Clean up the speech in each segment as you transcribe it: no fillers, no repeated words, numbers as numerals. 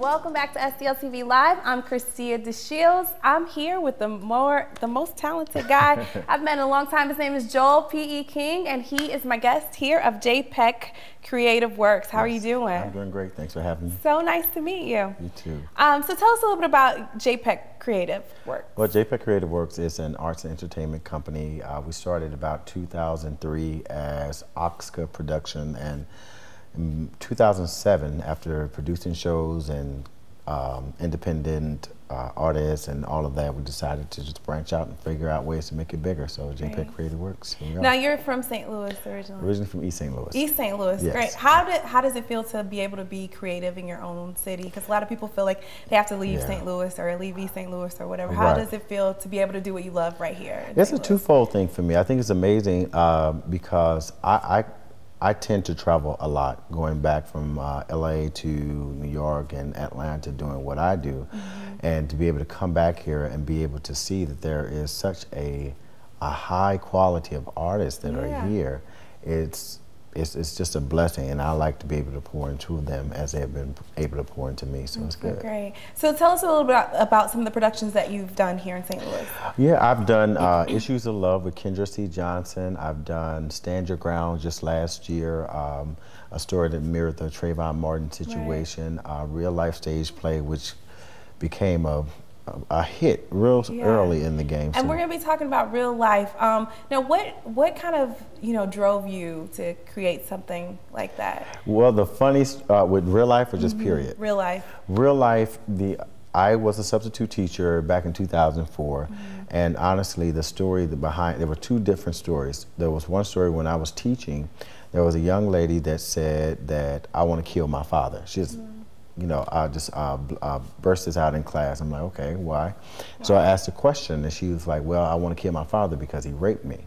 welcome back to STL TV Live. I'm Christia DeShields. I'm here with the most talented guy I've met in a long time. His name is Joel P.E. King, and he is my guest here of JPEK Creative Works. How are you doing? I'm doing great. Thanks for having me. So nice to meet you. You too. So tell us a little bit about JPEK Creative Works. Well, JPEK Creative Works is an arts and entertainment company. We started about 2003 as Oxca Production, and in 2007, after producing shows and independent artists and all of that, we decided to just branch out and figure out ways to make it bigger. So JPEK Creative Works. Now you're from St. Louis originally. Originally from East St. Louis. East St. Louis, yes. Great. How does it feel to be able to be creative in your own city? Because a lot of people feel like they have to leave St. Louis or leave East St. Louis or whatever. How does it feel to be able to do what you love right here? It's a twofold thing for me. I think it's amazing because I tend to travel a lot, going back from LA to New York and Atlanta doing what I do. And to be able to come back here and be able to see that there is such a high quality of artists that are here, it's just a blessing, and I like to be able to pour into them as they have been able to pour into me, so it's good. Great. So tell us a little bit about some of the productions that you've done here in St. Louis. Yeah, I've done Issues of Love with Kendra C. Johnson. I've done Stand Your Ground just last year, a story that mirrored the Trayvon Martin situation, real life stage play, which became a hit early in the game. And we're going to be talking about real life. Now, what kind of drove you to create something like that? Well, the funniest with real life or just period? Real life. Real life. I was a substitute teacher back in 2004, and honestly, the story behind, there were two different stories. There was one story when I was teaching. There was a young lady that said that I want to kill my father. She's I just burst this out in class. I'm like, okay, why? So I asked a question, and she was like, well, I want to kill my father because he raped me.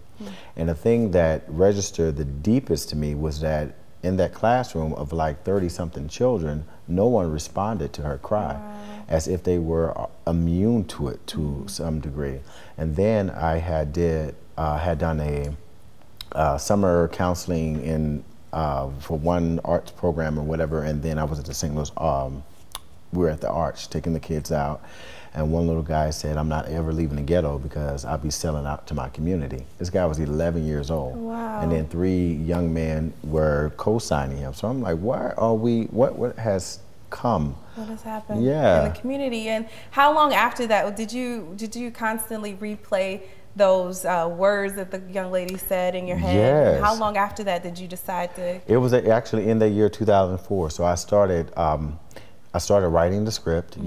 And the thing that registered the deepest to me was that in that classroom of like 30-something children, no one responded to her cry, as if they were immune to it to some degree. And then I had done a summer counseling in for one arts program or whatever, and then I was at the St. Louis, we were at the Arch taking the kids out, and one little guy said, I'm not ever leaving the ghetto because I'll be selling out to my community. This guy was 11 years old. Wow. And then 3 young men were co-signing him. So I'm like, why are we, what has come? What has happened in the community? And how long after that did you constantly replay those words that the young lady said in your head? Yes. How long after that did you decide to? It was actually in the year 2004. So I started writing the script,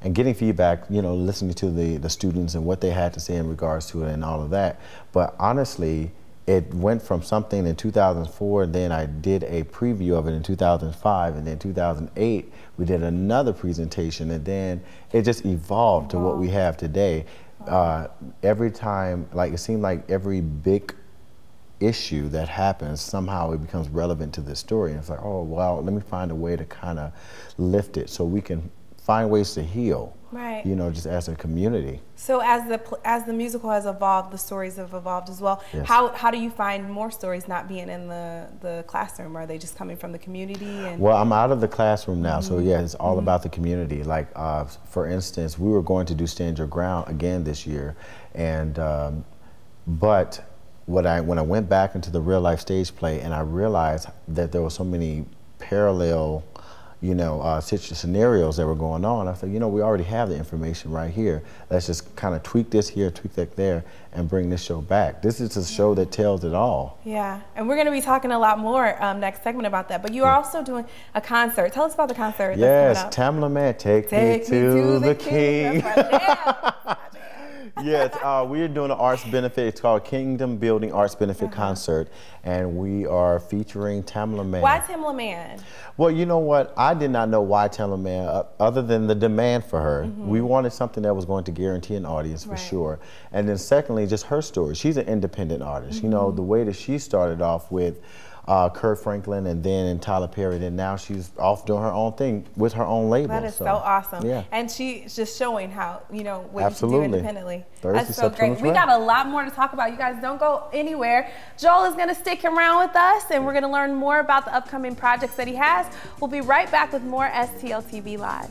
and getting feedback, listening to the students and what they had to say in regards to it and all of that. But honestly, it went from something in 2004, and then I did a preview of it in 2005, and then 2008 we did another presentation, and then it just evolved to what we have today. Every time, it seemed like every big issue that happens, somehow it becomes relevant to this story. And it's like, oh, well, let me find a way to kind of lift it so we can find ways to heal, just as a community. So as the musical has evolved, the stories have evolved as well. Yes. How do you find more stories not being in the classroom? Are they just coming from the community? Well, I'm out of the classroom now, so yeah, it's all about the community. Like, for instance, we were going to do Stand Your Ground again this year, and but when I went back into the real life stage play, and I realized that there were so many parallel scenarios that were going on, I said, we already have the information right here. Let's just kind of tweak this here, tweak that there, and bring this show back. This is a show that tells it all. Yeah, and we're going to be talking a lot more next segment about that. But you are also doing a concert. Tell us about the concert. Yes, Tamela Mann, Take Me to the King. Yes, we are doing an arts benefit. It's called Kingdom Building Arts Benefit Concert, and we are featuring Tamela Mann. Why Tamela Mann? Well, you know what? I did not know why Tamela Mann, other than the demand for her. We wanted something that was going to guarantee an audience for sure. And then secondly, just her story. She's an independent artist. The way that she started off with Kurt Franklin, and then Tyler Perry. And now she's off doing her own thing with her own label. That is so awesome. Yeah. And she's just showing how, you know, what Absolutely. you can do independently. Thursday, That's so great. September We got a lot more to talk about. You guys don't go anywhere. Joel is going to stick around with us, and we're going to learn more about the upcoming projects that he has. We'll be right back with more STL TV Live.